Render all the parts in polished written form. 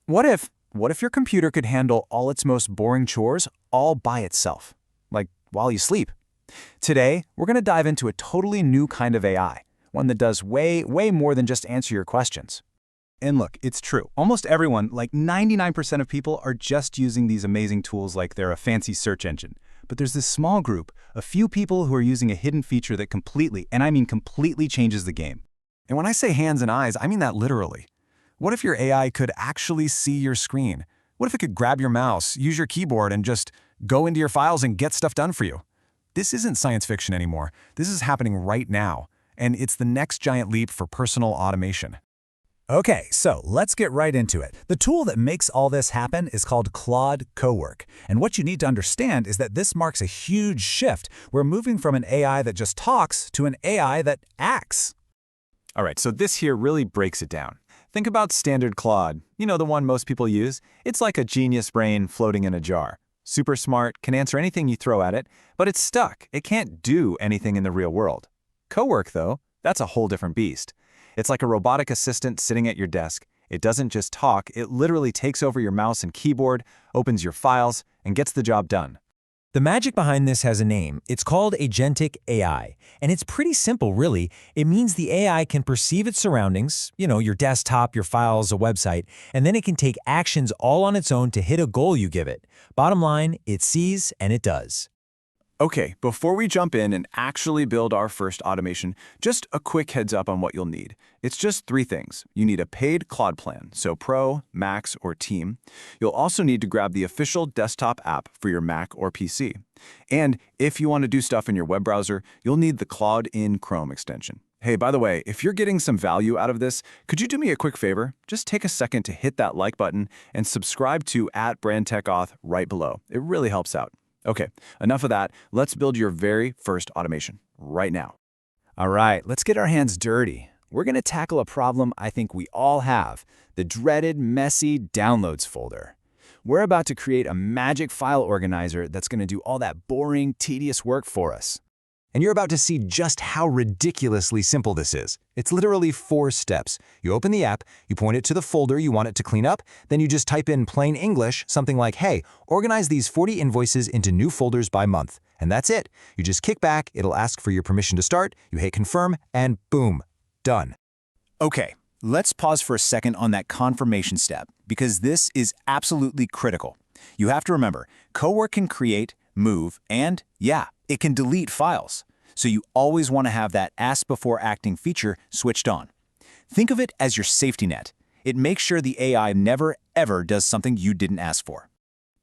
What if your computer could handle all its most boring chores all by itself? Like while you sleep? Today, we're going to dive into a totally new kind of AI, one that does way more than just answer your questions. And look, it's true. Almost everyone, like 99% of people, are just using these amazing tools like they're a fancy search engine. But there's this small group, a few people who are using a hidden feature that completely, and I mean completely, changes the game. And when I say hands and eyes, I mean that literally. What if your AI could actually see your screen? What if it could grab your mouse, use your keyboard, and just go into your files and get stuff done for you? This isn't science fiction anymore. This is happening right now, and it's the next giant leap for personal automation. Okay, so let's get right into it. The tool that makes all this happen is called Claude Co-Work. And what you need to understand is that this marks a huge shift. We're moving from an AI that just talks to an AI that acts. All right, so this here really breaks it down. Think about standard Claude, the one most people use. It's like a genius brain floating in a jar. Super smart, can answer anything you throw at it, but it's stuck. It can't do anything in the real world. Co-Work, though, that's a whole different beast. It's like a robotic assistant sitting at your desk. It doesn't just talk, it literally takes over your mouse and keyboard, opens your files, and gets the job done. The magic behind this has a name. It's called agentic AI. And it's pretty simple, really. It means the AI can perceive its surroundings, your desktop, your files, a website, and then it can take actions all on its own to hit a goal you give it. Bottom line, it sees and it does. Okay, before we jump in and actually build our first automation, just a quick heads up on what you'll need. It's just 3 things. You need a paid Claude plan, so Pro, Max, or Team. You'll also need to grab the official desktop app for your Mac or PC. And if you want to do stuff in your web browser, you'll need the Claude in Chrome extension. Hey, by the way, if you're getting some value out of this, could you do me a quick favor? Just take a second to hit that like button and subscribe to @BrandTechAuth right below. It really helps out. Okay, enough of that. Let's build your very first automation right now. All right, let's get our hands dirty. We're going to tackle a problem I think we all have, the dreaded, messy downloads folder. We're about to create a magic file organizer that's going to do all that boring, tedious work for us. And you're about to see just how ridiculously simple this is. It's literally 4 steps. You open the app, you point it to the folder you want it to clean up, then you just type in plain English, something like, hey, organize these 40 invoices into new folders by month. And that's it. You just kick back, it'll ask for your permission to start, you hit confirm, and boom, done. Okay, let's pause for a second on that confirmation step, because this is absolutely critical. You have to remember, Co-Work can create, move, and, it can delete files. So you always want to have that ask before acting feature switched on. Think of it as your safety net. It makes sure the AI never, ever does something you didn't ask for.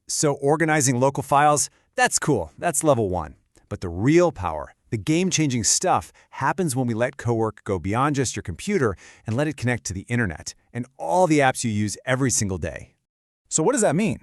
So organizing local files, that's cool. That's level 1. But the real power, the game-changing stuff, happens when we let Co-Work go beyond just your computer and let it connect to the internet and all the apps you use every single day. So what does that mean?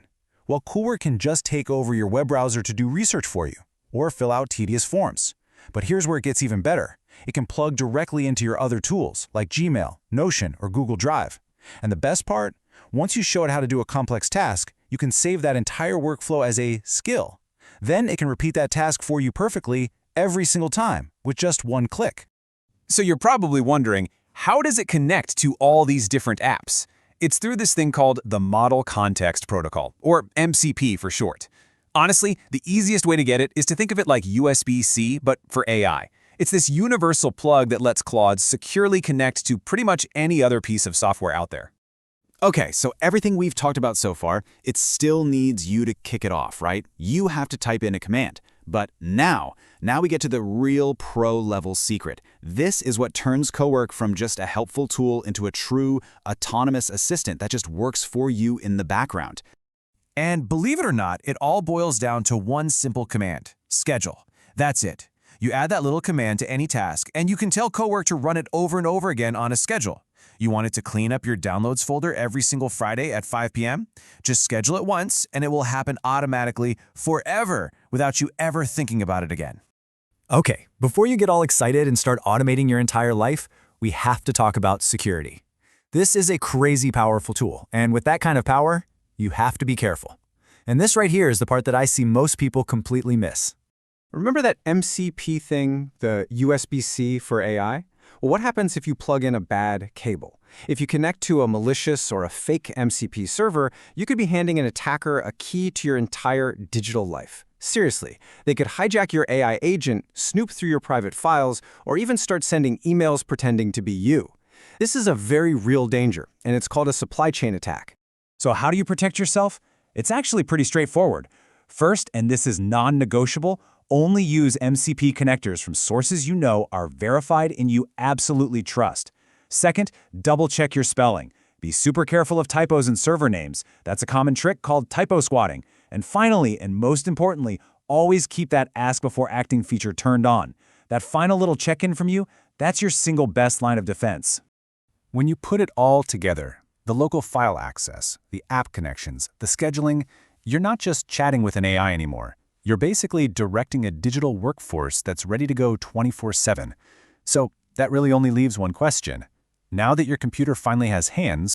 Well, Co-Work can just take over your web browser to do research for you, or fill out tedious forms. But here's where it gets even better. It can plug directly into your other tools, like Gmail, Notion, or Google Drive. And the best part? Once you show it how to do a complex task, you can save that entire workflow as a skill. Then it can repeat that task for you perfectly every single time, with just one click. So you're probably wondering, how does it connect to all these different apps? It's through this thing called the Model Context Protocol, or MCP for short. Honestly, the easiest way to get it is to think of it like USB-C, but for AI. It's this universal plug that lets Claude securely connect to pretty much any other piece of software out there. Okay, so everything we've talked about so far, it still needs you to kick it off, right? You have to type in a command. But now we get to the real pro-level secret. This is what turns Co-Work from just a helpful tool into a true autonomous assistant that just works for you in the background. And believe it or not, it all boils down to one simple command: schedule. That's it. You add that little command to any task, and you can tell Co-Work to run it over and over again on a schedule. You want it to clean up your downloads folder every single Friday at 5 p.m.? Just schedule it once, and it will happen automatically forever without you ever thinking about it again. Okay, before you get all excited and start automating your entire life, we have to talk about security. This is a crazy powerful tool, and with that kind of power, you have to be careful. And this right here is the part that I see most people completely miss. Remember that MCP thing, the USB-C for AI? Well, what happens if you plug in a bad cable? If you connect to a malicious or a fake MCP server, you could be handing an attacker a key to your entire digital life. Seriously, they could hijack your AI agent, snoop through your private files, or even start sending emails pretending to be you. This is a very real danger, and it's called a supply chain attack. So how do you protect yourself? It's actually pretty straightforward. First, and this is non-negotiable, only use MCP connectors from sources you know are verified and you absolutely trust. Second, double-check your spelling. Be super careful of typos in server names. That's a common trick called typo squatting. And finally, and most importantly, always keep that ask before acting feature turned on. That final little check-in from you, that's your single best line of defense. When you put it all together, the local file access, the app connections, the scheduling, you're not just chatting with an AI anymore. You're basically directing a digital workforce that's ready to go 24/7. So that really only leaves one question. Now that your computer finally has hands,